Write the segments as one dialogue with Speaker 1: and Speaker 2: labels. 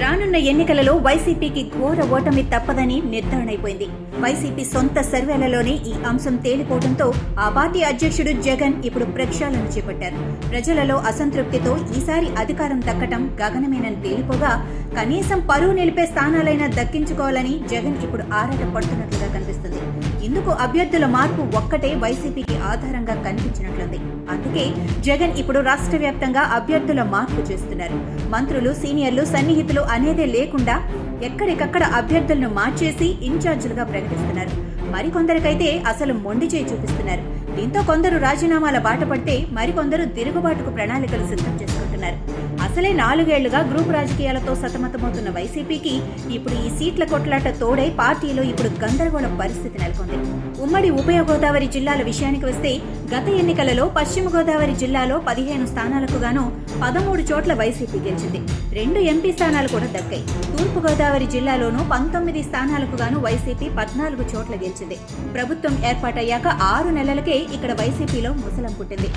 Speaker 1: రానున్న ఎన్నికలలో వైసీపీకి ఘోర ఓటమి తప్పదని నిర్ధారణ అయిపోయింది. వైసీపీ సొంత సర్వేలలోనే ఈ అంశం తేలిపోవడంతో ఆ పార్టీ అధ్యక్షుడు జగన్ ఇప్పుడు ప్రక్షాళన చేపట్టారు. ప్రజలలో అసంతృప్తితో ఈసారి అధికారం దక్కటం గగనమేనని తేలిపోగా కనీసం పరువు నిలిపే స్థానాలైనా దక్కించుకోవాలని జగన్ ఇప్పుడు ఆరాట పడుతున్నట్లుగా కనిపిస్తుంది. ఇందుకు అభ్యర్థుల మార్పు ఒక్కటే వైసీపీకి ఆధారంగా కనిపించినట్లుంది. అందుకే జగన్ ఇప్పుడు రాష్ట్ర వ్యాప్తంగా అభ్యర్థుల మార్పు చేస్తున్నారు. మంత్రులు, సీనియర్లు, సన్నిహితులు అనేదే లేకుండా ఎక్కడికక్కడ అభ్యర్థులను మార్చేసి ఇన్ఛార్జీలుగా ప్రకటిస్తున్నారు. మరికొందరికైతే అసలు మొండి చేయి చూపిస్తున్నారు. దీంతో కొందరు రాజీనామాల బాట పడితే మరికొందరు తిరుగుబాటుకు ప్రణాళికలు సిద్ధం చేసుకుంటున్నారు. అసలే 4 ఏళ్లుగా గ్రూప్ రాజకీయాలతో సతమతమవుతున్న వైసీపీకి ఇప్పుడు ఈ సీట్ల కొట్లాట తోడై పార్టీలో ఇప్పుడు గందరగోళ పరిస్థితి నెలకొంది. ఉమ్మడి ఉభయ గోదావరి జిల్లాల విషయానికి వస్తే గత ఎన్నికలలో పశ్చిమ గోదావరి జిల్లాలో 15 స్థానాలకు గాను 13 చోట్ల వైసీపీ గెలిచింది. 2 ఎంపీ స్థానాలు కూడా దక్కాయి. తూర్పు గోదావరి జిల్లాలోనూ 19 స్థానాలకు గాను వైసీపీ 14 చోట్ల గెలిచింది. ప్రభుత్వం ఏర్పాటయ్యాక 6 నెలలకే ఇక్కడ వైసీపీలో ముసలం పుట్టింది.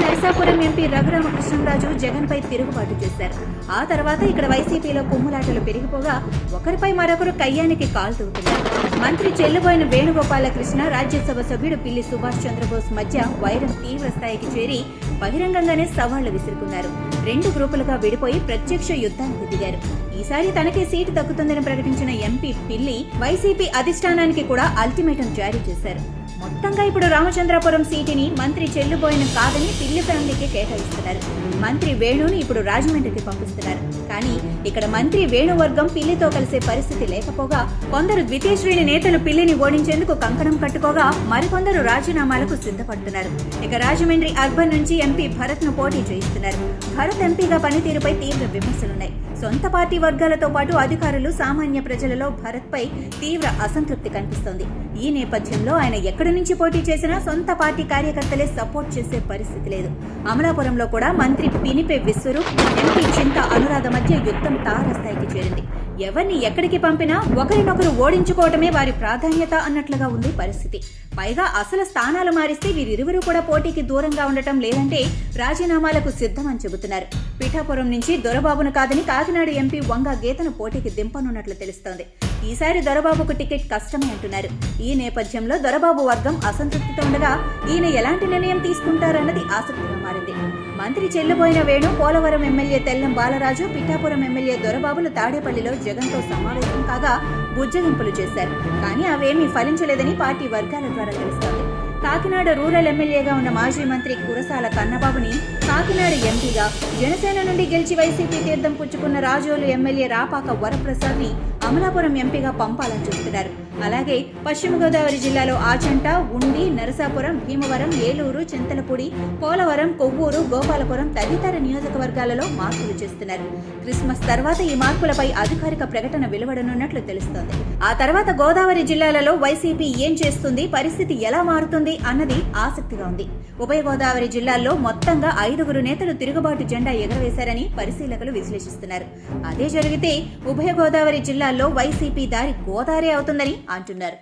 Speaker 1: నరసాపురం ఎంపీ రఘురామకృష్ణరాజు జగన్ పై తిరుగుబాటు చేశారు. ఆ తర్వాత ఇక్కడ వైసీపీలో కుమ్ములాటలు పెరిగిపోగా ఒకరిపై మరొకరు కయ్యానికి కాలు తూగుతున్నారు. మంత్రి చెల్లుబోయిన వేణుగోపాలకృష్ణ, రాజ్యసభ సభ్యుడు పిల్లి సుభాష్ చంద్రబోస్ మధ్య వైరం తీవ్ర స్థాయికి చేరి బహిరంగంగానే సవాళ్లు విసురుకున్నారు. 2 గ్రూపులుగా విడిపోయి ప్రత్యక్ష యుద్ధానికి దిగారు. ఈసారి తనకే సీటు దక్కుతుందని ప్రకటించిన ఎంపీ పిల్లి వైసీపీ అధిష్టానానికి కూడా అల్టిమేటం జారీ చేశారు. మొత్తంగా ఇప్పుడు రామచంద్రాపురం సీటుని మంత్రి చెల్లుబోయిన కాదని పిల్లి ఫ్యామిలీకి కేటాయిస్తున్నారు. మంత్రి వేణుని ఇప్పుడు రాజమండ్రికి పంపిస్తున్నారు. కానీ ఇక్కడ మంత్రి వేణు వర్గం పిల్లితో కలిసే పరిస్థితి లేకపోగా కొందరు ద్వితీయ శ్రేణి నేతలు పిల్లిని ఓడించేందుకు కంకణం కట్టుకోగా మరికొందరు రాజీనామాలకు సిద్ధపడుతున్నారు. ఇక రాజమండ్రి అర్బన్ నుంచి ఎంపీ భరత్ ను పోటీ చేయిస్తున్నారు. భరత్ ఎంపీగా పనితీరుపై తీవ్ర విమర్శలున్నాయి. సొంత పార్టీ వర్గాలతో పాటు అధికారులు, సామాన్య ప్రజలలో భరత్ పై తీవ్ర అసంతృప్తి కనిపిస్తోంది. ఈ నేపథ్యంలో ఆయన ఎక్కడి నుంచి పోటీ చేసినా సొంత పార్టీ కార్యకర్తలే సపోర్ట్ చేసే పరిస్థితి లేదు. అమలాపురంలో కూడా మంత్రి పినిపే విశ్వరూప్, ఎంపీ చింత అనురాధ మధ్య యుద్ధం తారస్థాయికి చేరింది. ఎవరిని ఎక్కడికి పంపినా ఒకరినొకరు ఓడించుకోవటమే వారి ప్రాధాన్యత అన్నట్లుగా ఉంది పరిస్థితి. పైగా అసలు స్థానాలు మారిస్తే వీరిరువురు కూడా పోటీకి దూరంగా ఉండటం లేదంటే రాజీనామాలకు సిద్ధమని చెబుతున్నారు. పిఠాపురం నుంచి దొరబాబును కాదని కాకినాడ ఎంపీ వంగ గీతను పోటీకి దింపనున్నట్లు తెలుస్తోంది. ఈసారి దొరబాబుకు టికెట్ కష్టమే అంటున్నారు. ఈ నేపథ్యంలో దొరబాబు వర్గం అసంతృప్తితో ఉండగా ఈయన ఎలాంటి నిర్ణయం తీసుకుంటారన్నది ఆసక్తిగా మారింది. మంత్రి చెల్లుబోయిన వేణు, పోలవరం ఎమ్మెల్యే తెల్లం బాలరాజు, పిఠాపురం ఎమ్మెల్యే దొరబాబులు తాడేపల్లిలో జగన్తో సమావేశం కాగా బుజ్జగింపులు చేశారు. కానీ అవేమీ ఫలించలేదని పార్టీ వర్గాల ద్వారా తెలుస్తోంది. కాకినాడ రూరల్ ఎమ్మెల్యేగా ఉన్న మాజీ మంత్రి కురసాల కన్నబాబుని కాకినాడ ఎంపీగా, జనసేన నుండి గెలిచి వైసీపీ తీర్థం పుచ్చుకున్న రాజోలు ఎమ్మెల్యే రాపాక వరప్రసాద్ ని అమలాపురం ఎంపీగా పంపాలని చూస్తున్నారు. అలాగే పశ్చిమ గోదావరి జిల్లాలో ఆచంట, ఉండి, నరసాపురం, భీమవరం, ఏలూరు, చింతలపూడి, పోలవరం, కొవ్వూరు, గోపాలపురం తదితర నియోజకవర్గాలలో మార్పులు చేస్తున్నారు. క్రిస్మస్ తర్వాత ఈ మార్పులపై అధికారిక ప్రకటన వెలువడనున్నట్లు తెలుస్తోంది. ఆ తర్వాత గోదావరి జిల్లాలలో వైసీపీ ఏం చేస్తుంది, పరిస్థితి ఎలా మారుతుంది అన్నది ఆసక్తిగా ఉంది. ఉభయ గోదావరి జిల్లాల్లో మొత్తంగా 5 నేతలు తిరుగుబాటు జెండా ఎగరవేశారని పరిశీలకులు విశ్లేషిస్తున్నారు. అదే జరిగితే ఉభయ గోదావరి జిల్లాల్లో వైసీపీ దారి గోదావరి అవుతుందని అంటున్నారు.